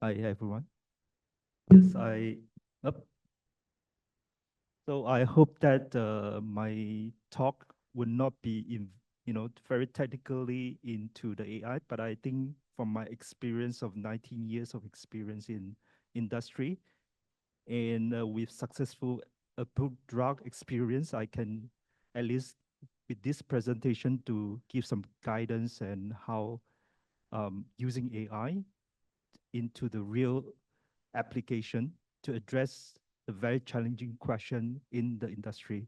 Hi, everyone. Yes, up. So I hope that my talk will not be very technically into the AI, but I think from my experience of 19 years of experience in industry and with successful approved drug experience, I can at least with this presentation to give some guidance and how using AI into the real application to address the very challenging question in the industry.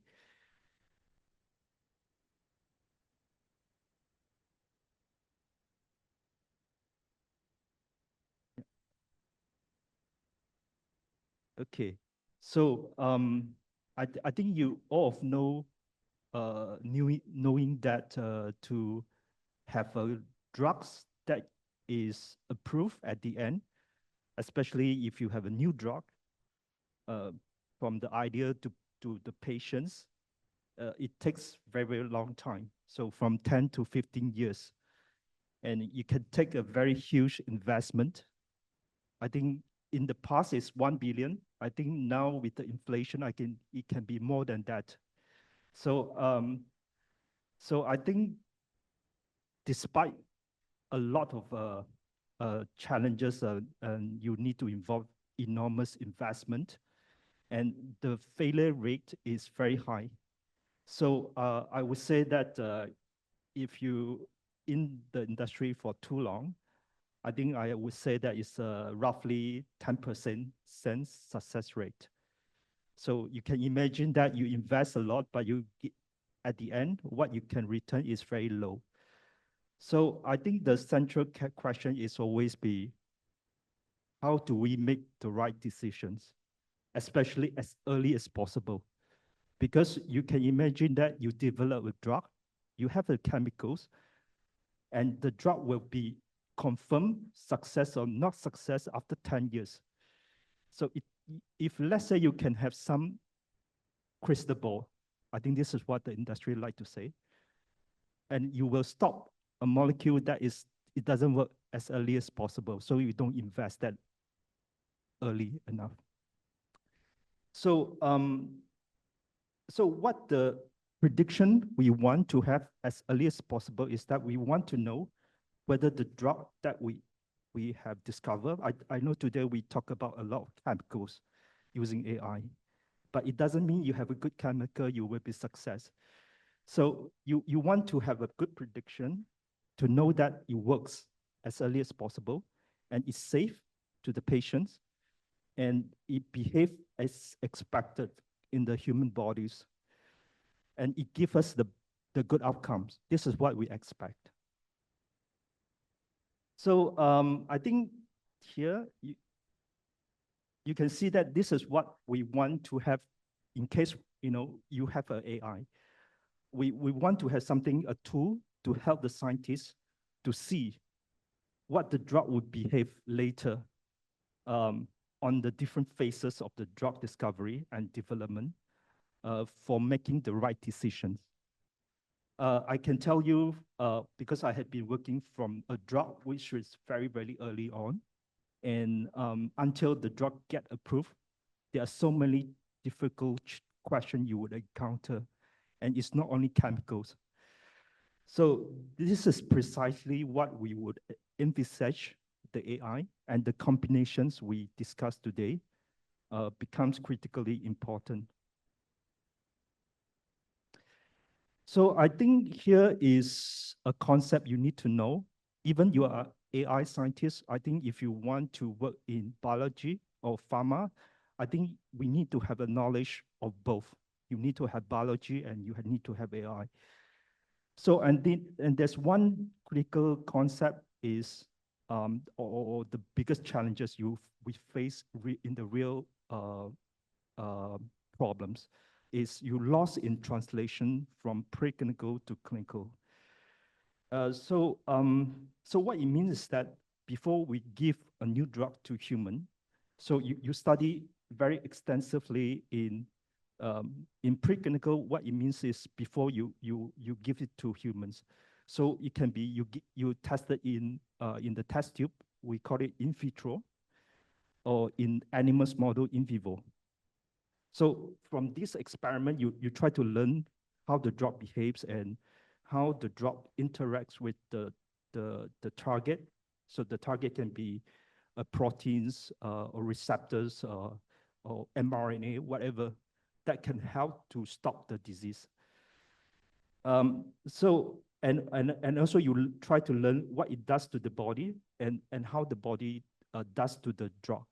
Okay, so I think you all of know knowing that to have a drugs that is approved at the end, especially if you have a new drug, uh, from the idea to the patients, it takes very long time. So from 10 to 15 years, and you can take a very huge investment. I think in the past it's 1 billion. I think now with the inflation, it can be more than that. So so I think despite a lot of challenges, and you need to involve enormous investment, and the failure rate is very high. So I would say that if you in the industry for too long, I think I would say that it's roughly 10% success rate. So you can imagine that you invest a lot, but at the end, what you can return is very low. So I think the central question is always be, how do we make the right decisions, especially as early as possible? Because you can imagine that you develop a drug, you have the chemicals, and the drug will be confirmed success or not success after 10 years. So if let's say you can have some crystal ball, I think this is what the industry like to say, and you will stop a molecule it doesn't work as early as possible, so you don't invest that early enough. So so what the prediction we want to have as early as possible is that we want to know whether the drug that we have discovered, I know today we talk about a lot of chemicals using AI, but it doesn't mean you have a good chemical, you will be success. So you want to have a good prediction to know that it works as early as possible and it's safe to the patients and it behaves as expected in the human bodies and it gives us the good outcomes. This is what we expect. So I think here you can see that this is what we want to have in case you have an AI. We want to have something, a tool to help the scientists to see what the drug would behave later on the different phases of the drug discovery and development for making the right decisions. I can tell you, because I had been working from a drug which was very early on, and until the drug get approved, there are so many difficult questions you would encounter, and it's not only chemicals. So this is precisely what we would envisage the AI, and the combinations we discussed today becomes critically important. So I think here is a concept you need to know. Even you are AI scientist, I think if you want to work in biology or pharma, I think we need to have a knowledge of both. You need to have biology and you need to have AI. So and there's one critical concept is or the biggest challenges we face in the real uh, problems is you lost in translation from preclinical to clinical. So what it means is that before we give a new drug to human, so you study very extensively in preclinical. What it means is before you give it to humans, so it can be you test it in the test tube. We call it in vitro, or in animals model in vivo. So from this experiment, you try to learn how the drug behaves and how the drug interacts with the target. So the target can be proteins or receptors or mRNA, whatever, that can help to stop the disease. And also you try to learn what it does to the body and how the body does to the drug.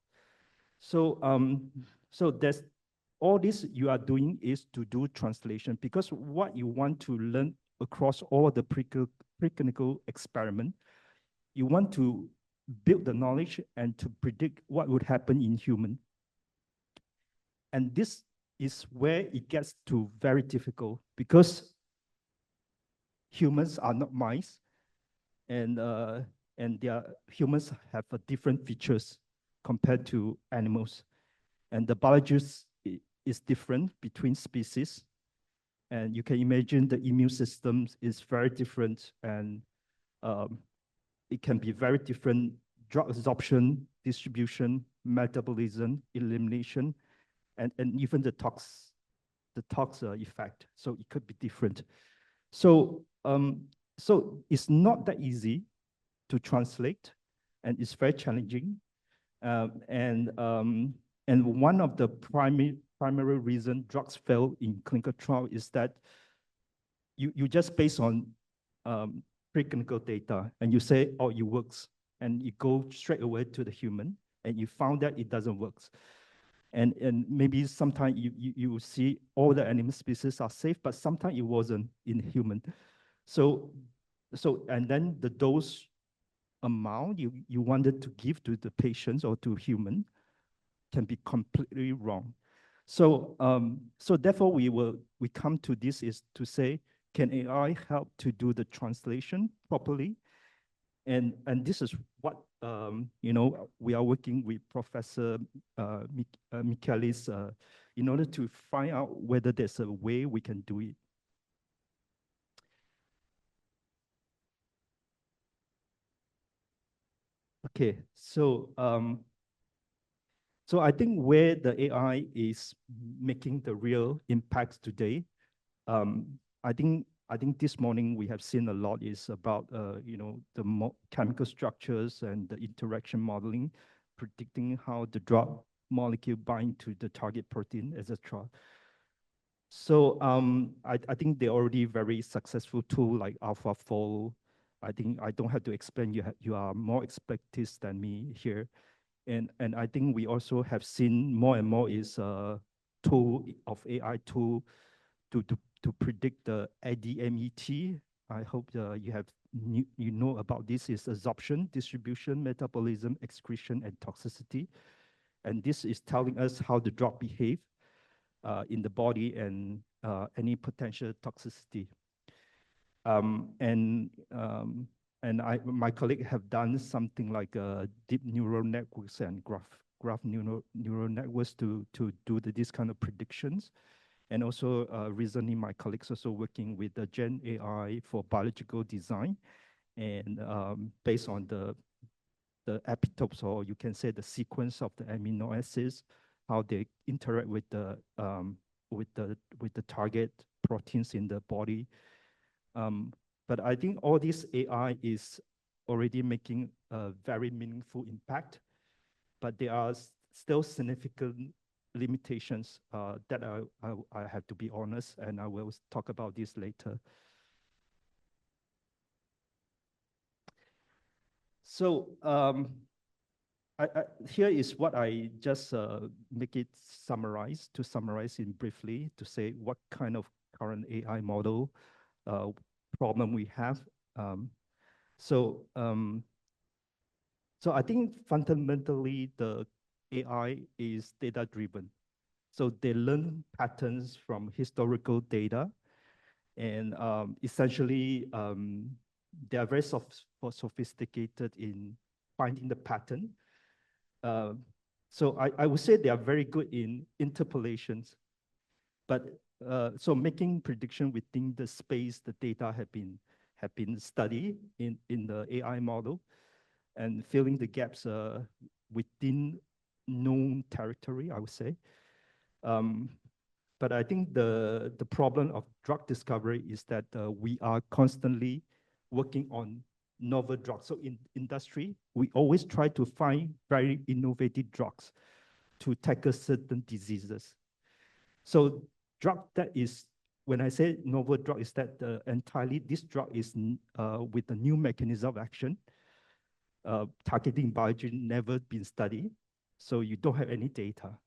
So there's all this you are doing is to do translation, because what you want to learn across all the preclinical experiment, you want to build the knowledge and to predict what would happen in human. And this is where it gets to very difficult, because humans are not mice, and humans have different features compared to animals. And the biology is different between species. And you can imagine the immune system is very different, and it can be very different: drug absorption, distribution, metabolism, elimination, and even the tox effect. So it could be different. So so it's not that easy to translate, and it's very challenging. And one of the primary reason drugs fail in clinical trial is that you just based on preclinical data, and you say, oh, it works, and you go straight away to the human, and you found that it doesn't work. And maybe sometimes you see all the animal species are safe, but sometimes it wasn't in human. So and then the dose amount you wanted to give to the patients or to human can be completely wrong. So so therefore we come to this is to say, can AI help to do the translation properly? And this is what we are working with Professor Michaelis in order to find out whether there's a way we can do it. Okay, so so I think where the AI is making the real impacts today, I think this morning we have seen a lot is about the chemical structures and the interaction modeling, predicting how the drug molecule bind to the target protein, etc. So I think they're already very successful tool like AlphaFold. I think I don't have to explain. You are more expertise than me here. And I think we also have seen more and more is a tool of AI tool to predict the ADMET. I hope you know about this is absorption, distribution, metabolism, excretion, and toxicity. And this is telling us how the drug behave in the body and any potential toxicity. And my colleague have done something like deep neural networks and graph neural networks to do this kind of predictions. And also recently, my colleagues also working with the Gen AI for biological design, and based on the epitopes, or you can say the sequence of the amino acids, how they interact with the target proteins in the body. But I think all this AI is already making a very meaningful impact, but there are still significant limitations that I have to be honest, and I will talk about this later. So here is what I just make it summarize in briefly to say what kind of current AI model problem we have. So I think fundamentally the AI is data driven. So they learn patterns from historical data, and essentially they are very sophisticated in finding the pattern. So I would say they are very good in interpolations, but so making prediction within the space the data have been studied in the AI model, and filling the gaps within known territory, I would say. But I think the problem of drug discovery is that we are constantly working on novel drugs. So in industry, we always try to find very innovative drugs to tackle certain diseases. So drug that is, when I say novel drug, is that entirely this drug is with a new mechanism of action, targeting biology never been studied, so you don't have any data.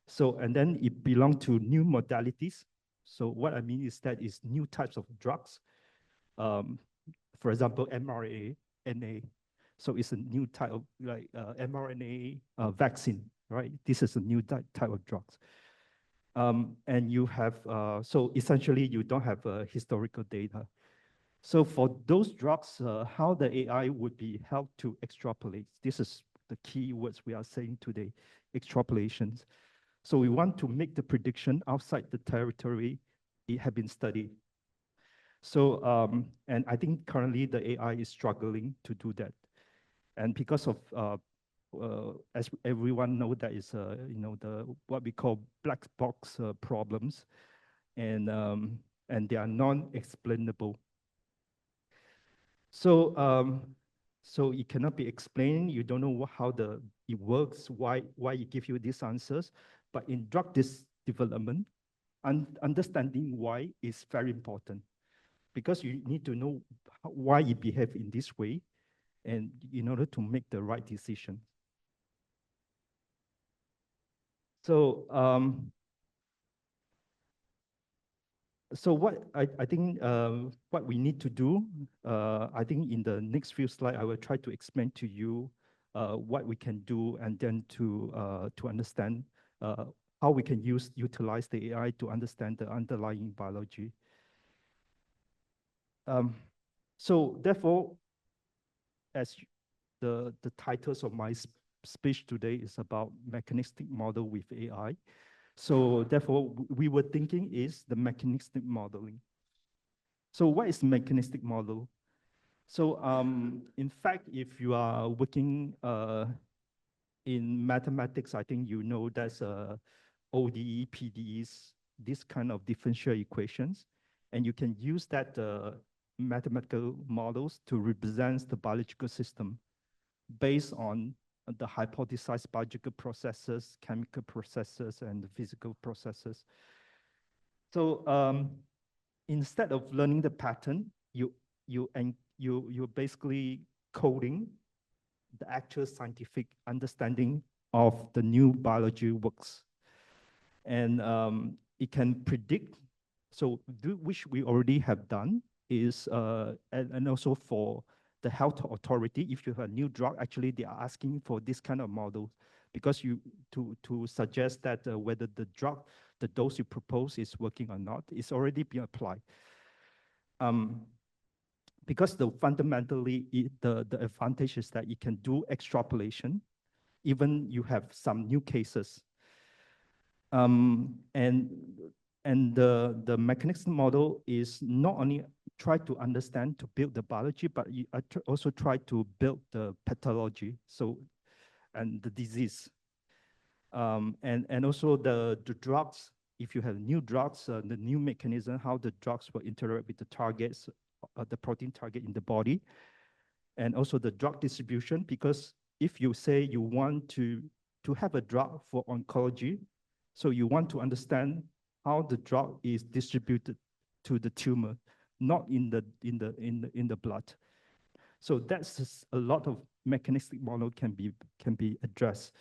So, and then it belongs to new modalities. So what I mean is that it's new types of drugs. Um, for example, mRNA, NA. So it's a new type of like mRNA vaccine, right? This is a new type of drugs. And you have, so essentially you don't have historical data. So for those drugs, how the AI would be helped to extrapolate. This is the key words we are saying today, extrapolations. So we want to make the prediction outside the territory it had been studied. So, and I think currently the AI is struggling to do that. And because of, as everyone know, that is, the what we call black box problems, and they are non-explainable. So, so it cannot be explained. You don't know how it works, why it gives you these answers. But in drug development, understanding why is very important, because you need to know why it behaves in this way, and in order to make the right decision. So, so what I think what we need to do, I think in the next few slides, I will try to explain to you what we can do, and then to understand how we can utilize the AI to understand the underlying biology. So therefore, as the titles of my speech today is about mechanistic model with AI. So therefore, we were thinking is the mechanistic modeling. So what is mechanistic model? So in fact, if you are working in mathematics, I think you know that's ODE, PDEs, this kind of differential equations. And you can use that mathematical models to represent the biological system based on the hypothesized biological processes, chemical processes, and the physical processes. So instead of learning the pattern, you're basically coding the actual scientific understanding of the new biology works. And it can predict, so which we already have done is, and also for the health authority, if you have a new drug, actually they are asking for this kind of model, because to suggest that whether the drug, the dose you propose is working or not, it's already been applied. Because fundamentally, the advantage is that you can do extrapolation, even you have some new cases. And the mechanistic model is not only try to understand, to build the biology, but you also try to build the pathology, so, and the disease. And also the drugs, if you have new drugs, the new mechanism, how the drugs will interact with the targets, the protein target in the body, and also the drug distribution, because if you say you want to have a drug for oncology, so you want to understand how the drug is distributed to the tumor, not in the blood. So that's a lot of mechanistic model can be addressed.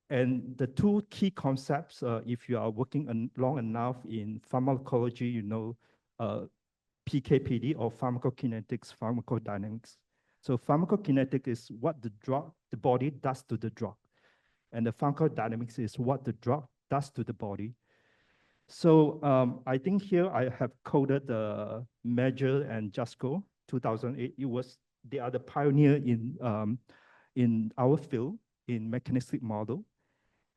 And the two key concepts, if you are working long enough in pharmacology, you know, PKPD, or pharmacokinetics, pharmacodynamics. So pharmacokinetic is what the body does to the drug. And the pharmacodynamics is what the drug does to the body. So I think here I have coded the Major and Jasko, 2008. They are the pioneer in our field in mechanistic model.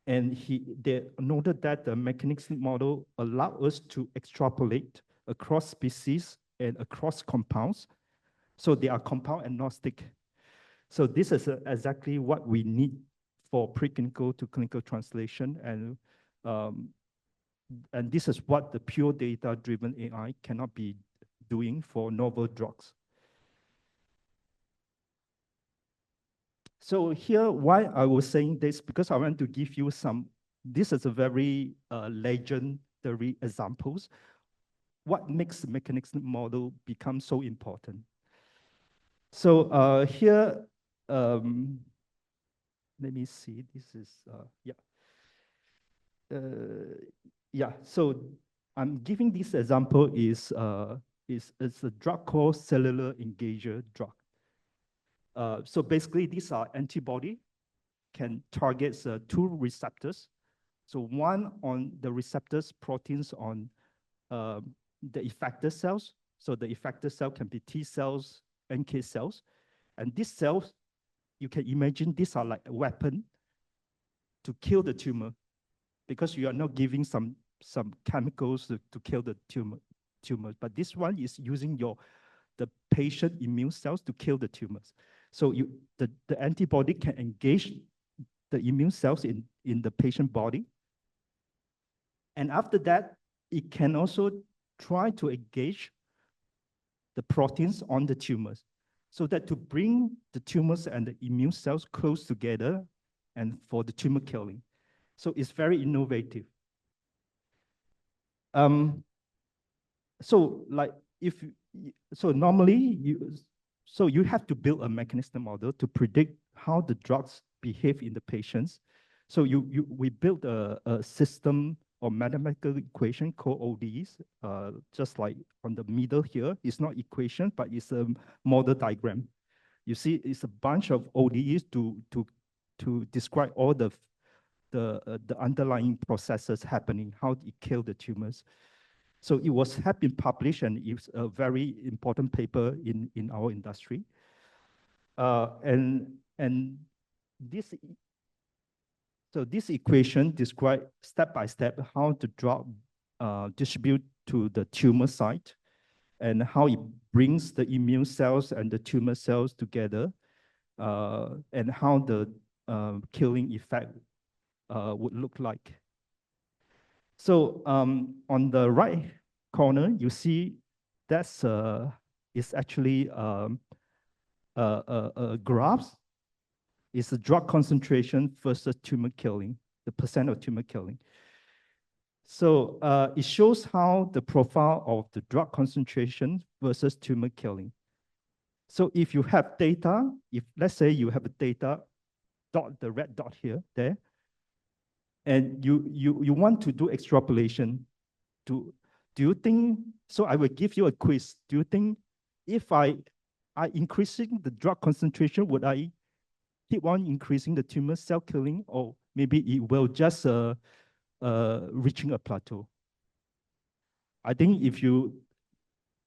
And they noted that the mechanistic model allows us to extrapolate across species and across compounds. So they are compound agnostic. So this is exactly what we need for preclinical to clinical translation, and this is what the pure data-driven AI cannot be doing for novel drugs. So here, why I was saying this, because I want to give you some, this is a very legendary examples. What makes the mechanistic model become so important? So here, let me see, this is, so I'm giving this example is a drug called cellular engager drug. So basically, these are antibody can target two receptors. So one on the receptors proteins on the effector cells. So the effector cell can be T cells, NK cells. And these cells, you can imagine these are like a weapon to kill the tumor, because you are not giving some chemicals to kill the tumor. But this one is using the patient immune cells to kill the tumors. So the antibody can engage the immune cells in the patient body. And after that, it can also try to engage the proteins on the tumors, so that to bring the tumors and the immune cells close together and for the tumor killing. So it's very innovative. So normally you have to build a mechanistic model to predict how the drugs behave in the patients. So we built a system or mathematical equation called ODEs, just like on the middle here. It's not equation, but it's a model diagram. You see, it's a bunch of ODEs to describe all the underlying processes happening, how it killed the tumors. So it have been published, and it's a very important paper in our industry. And this equation describes step by step how the drug distribute to the tumor site, and how it brings the immune cells and the tumor cells together, and how the killing effect would look like. So on the right corner, you see that's is actually a graph. It's a drug concentration versus tumor killing, the percent of tumor killing. So it shows how the profile of the drug concentration versus tumor killing. So if you have data, if let's say you have a data dot, the red dot here, there, and you want to do extrapolation, do you think, so I will give you a quiz. Do you think if I increasing the drug concentration, would I keep on increasing the tumor cell killing, or maybe it will just reaching a plateau? I think if you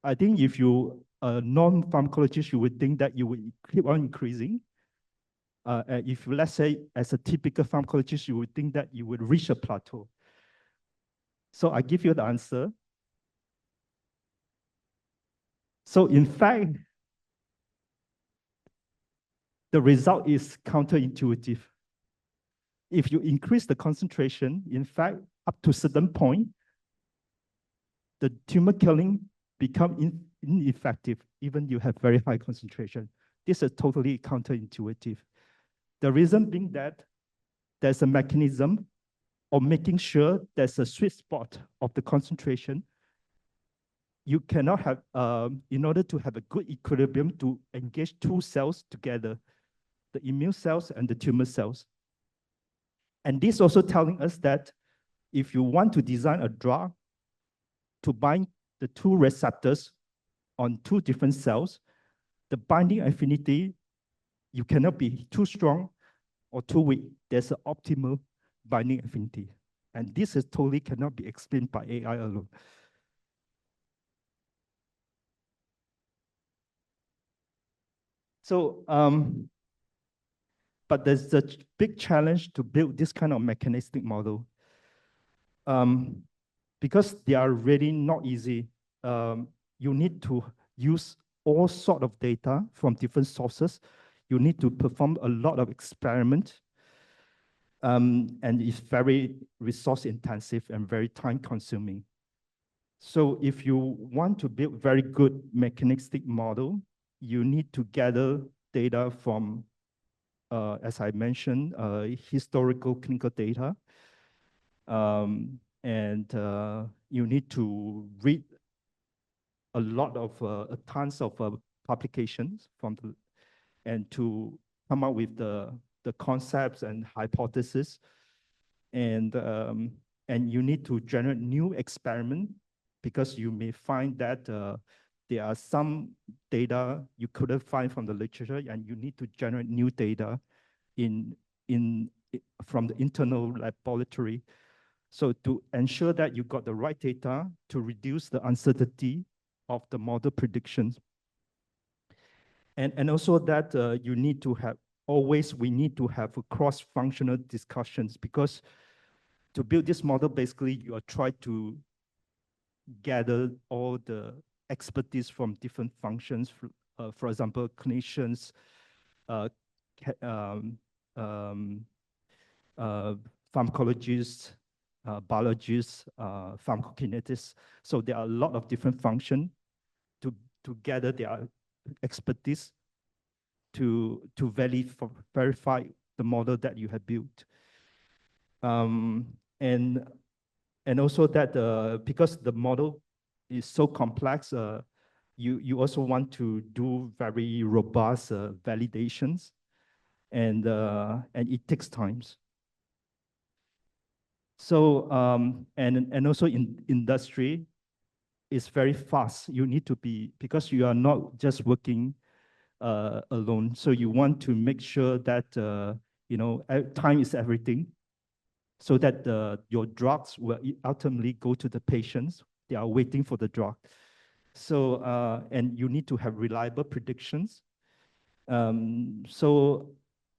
a non-pharmacologist, you would think that you would keep on increasing. If let's say as a typical pharmacologist, you would think that you would reach a plateau. So I give you the answer. So in fact, the result is counterintuitive. If you increase the concentration, in fact, up to a certain point, the tumor killing become ineffective, even you have very high concentration. This is totally counterintuitive. The reason being that there's a mechanism of making sure there's a sweet spot of the concentration. You cannot have, in order to have a good equilibrium to engage two cells together, the immune cells and the tumor cells. And this also telling us that if you want to design a drug to bind the two receptors on two different cells, the binding affinity, you cannot be too strong or too weak. There's an optimal binding affinity. And this is totally cannot be explained by AI alone. So, but there's a big challenge to build this kind of mechanistic model. Because they are really not easy. You need to use all sort of data from different sources. You need to perform a lot of experiments. And it's very resource intensive and very time consuming. So if you want to build very good mechanistic model, you need to gather data from, as I mentioned, historical clinical data. And you need to read a lot of, tons of publications from the, and to come up with the concepts and hypotheses. And you need to generate new experiment because you may find that there are some data you couldn't find from the literature, and you need to generate new data in in from the internal laboratory. So to ensure that you got the right data to reduce the uncertainty of the model predictions. And also that you need to have, always we need to have a cross-functional discussions, because to build this model, basically you are trying to gather all the expertise from different functions. For example, clinicians, uh, um, um, uh, pharmacologists, biologists, pharmacokinetics. So there are a lot of different functions to gather their expertise to verify the model that you have built. Um, and and also that because the model is so complex, you also want to do very robust validations, and it takes times. So and also in industry, it's very fast. You need to be, because you are not just working alone. So you want to make sure that time is everything, so that your drugs will ultimately go to the patients. They are waiting for the drug. So and you need to have reliable predictions. So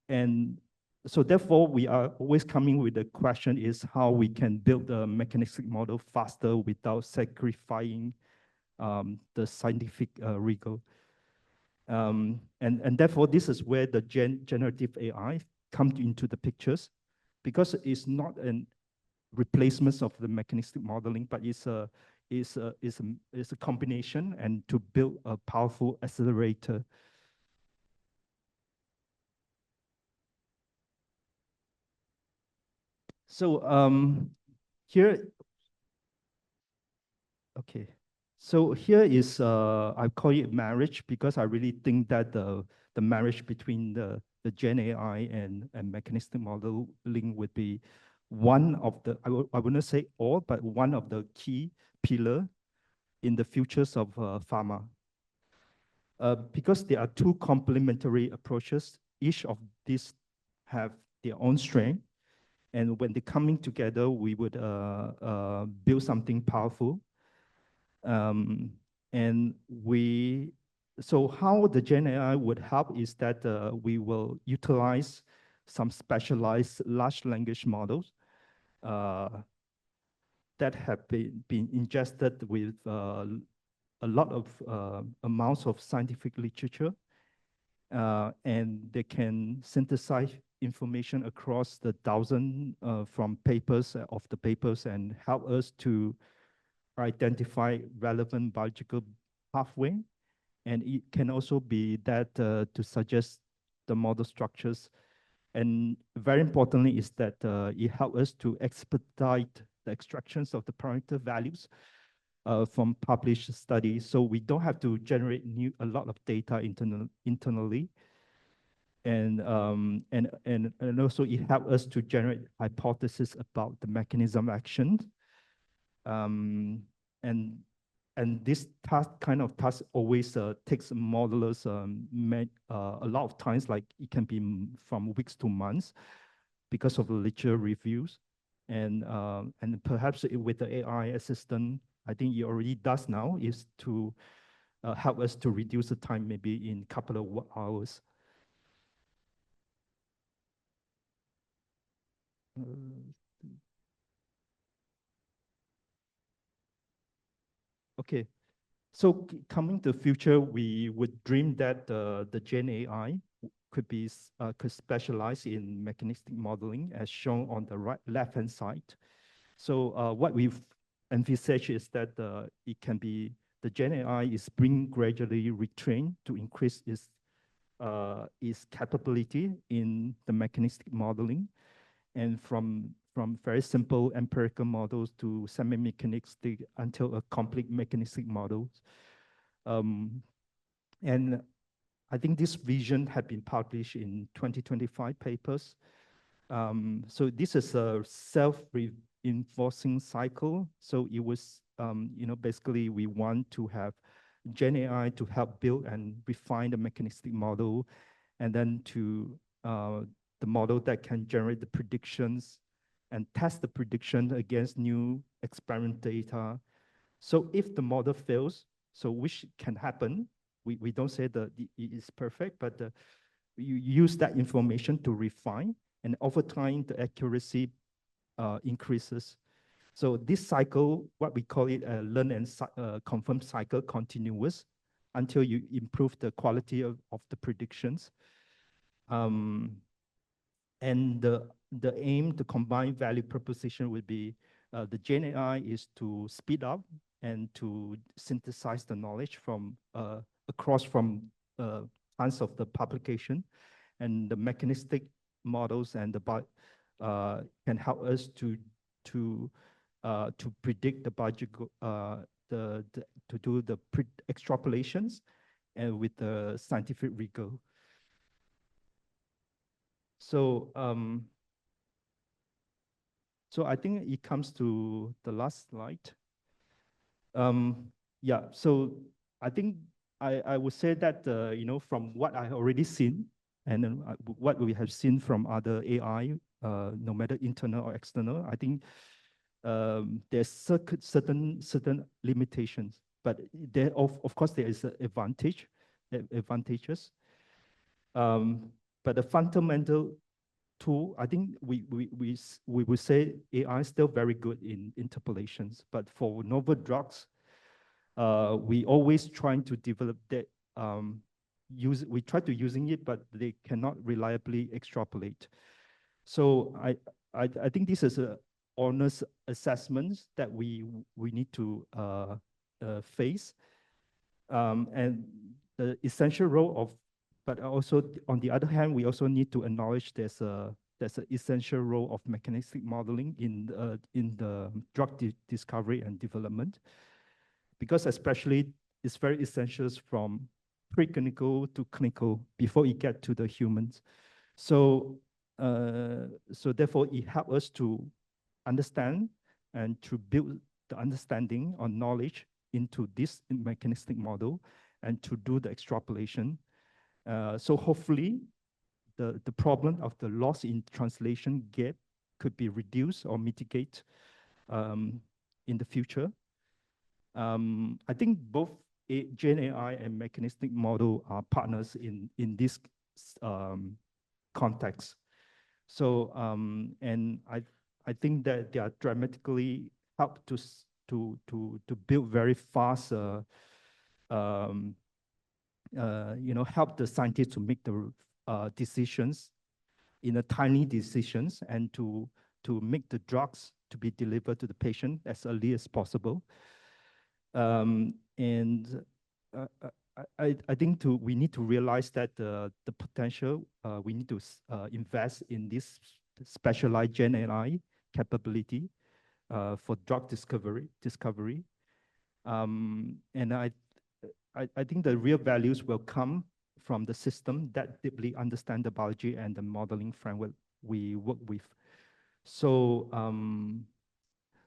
and so therefore, we are always coming with the question is how we can build a mechanistic model faster without sacrificing the scientific rigor. And therefore, this is where the generative AI comes into the pictures, because it's not an replacement of the mechanistic modeling, but it's a combination, and to build a powerful accelerator. So here, okay. So here is, I call it marriage, because I really think that the marriage between the Gen AI and mechanistic modeling would be one of the, I wouldn't say all, but one of the key pillar in the futures of pharma. Because there are two complementary approaches, each of these have their own strength. And when they're coming together, we would build something powerful. Um, and so how the Gen AI would help is that we will utilize some specialized large language models uh, that have been ingested with a lot of amounts of scientific literature, and they can synthesize information across the thousand from papers of the papers, and help us to identify relevant biological pathway. And it can also be that to suggest the model structures. And very importantly is that it helps us to expedite the extractions of the parameter values from published studies. So we don't have to generate a lot of data internally. And also it helps us to generate hypotheses about the mechanism action. Um, and and this kind of task always takes modelers a lot of times, like it can be from weeks to months because of the literature reviews. And perhaps with the AI assistant, I think it already does now, is to help us to reduce the time maybe in a couple of hours. Uh, okay, so coming to the future, we would dream that the Gen AI could specialize in mechanistic modeling, as shown on the left-hand side. So what we've envisaged is that it can be the Gen AI is being gradually retrained to increase its capability in the mechanistic modeling, and from very simple empirical models to semi-mechanistic until a complete mechanistic models. And I think this vision had been published in 2025 papers. So this is a self-reinforcing cycle. So it was, basically we want to have Gen AI to help build and refine the mechanistic model, and then to the model that can generate the predictions and test the prediction against new experiment data. So if the model fails, so which can happen, we don't say that it is perfect, but you use that information to refine, and over time, the accuracy increases. So this cycle, what we call it a learn and confirm cycle, continuous until you improve the quality of the predictions. And the aim, the combined value proposition would be the Gen AI is to speed up and to synthesize the knowledge from across from tons of the publication, and the mechanistic models and the can help us to predict the budget, to do the extrapolations and with the scientific rigor. So so I think it comes to the last slide. Yeah, so I think I would say that from what I already seen, and then what we have seen from other AI, no matter internal or external, I think there's certain limitations, but there of course there is advantages. But the fundamental tool, I think we would say AI is still very good in interpolations, but for novel drugs, we always trying to develop that. We try to using it, but they cannot reliably extrapolate. So I think this is a honest assessments that we need to face, and the essential role of, but also on the other hand, we also need to acknowledge there's an essential role of mechanistic modeling in the drug discovery and development, because especially it's very essential from preclinical to clinical before it get to the humans. So so therefore it helps us to understand and to build the understanding or knowledge into this mechanistic model and to do the extrapolation. So hopefully the problem of the loss in translation gap could be reduced or mitigate in the future. I think both Gen AI and mechanistic model are partners in this context. So and I think that they are dramatically help to build very fast, help the scientists to make the decisions in a tiny decisions, and to make the drugs to be delivered to the patient as early as possible. And I think we need to realize that the potential, we need to invest in this specialized Gen AI capability for drug discovery. And I think the real values will come from the system that deeply understand the biology and the modeling framework we work with. So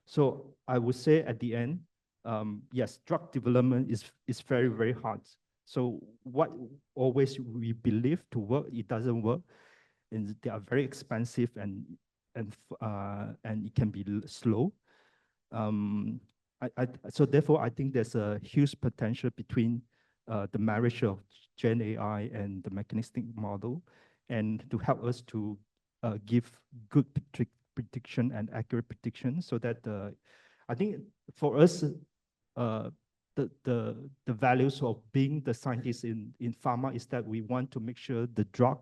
so I would say at the end, yes, drug development is very, very hard. So what always we believe to work, it doesn't work, and they are very expensive, and it can be slow. So therefore, I think there's a huge potential between the marriage of Gen AI and the mechanistic model, and to help us to give good prediction and accurate prediction, so that I think for us, the values of being the scientist in pharma is that we want to make sure the drug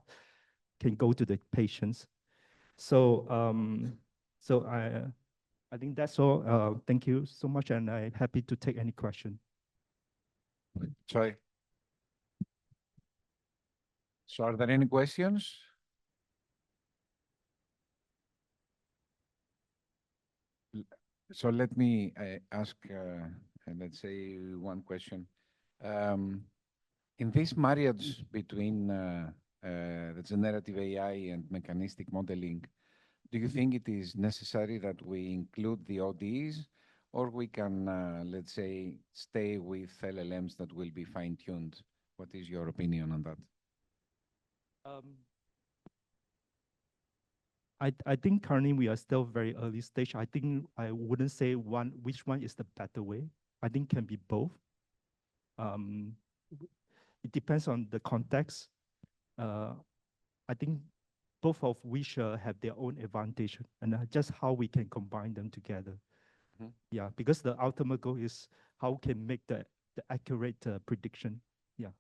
can go to the patients. So so I think that's all. Thank you so much, and I'm happy to take any question. Choi. So are there any questions? So let me ask, let's say, one question. In this marriage between the generative AI and mechanistic modeling, do you think it is necessary that we include the ODs, or we can, let's say, stay with LLMs that will be fine-tuned? What is your opinion on that? I think currently we are still very early stage. I think I wouldn't say which one is the better way. I think can be both. It depends on the context. I think both of which have their own advantage, and just how we can combine them together. Mhm. Yeah, because the ultimate goal is how we can make the accurate prediction. Yeah.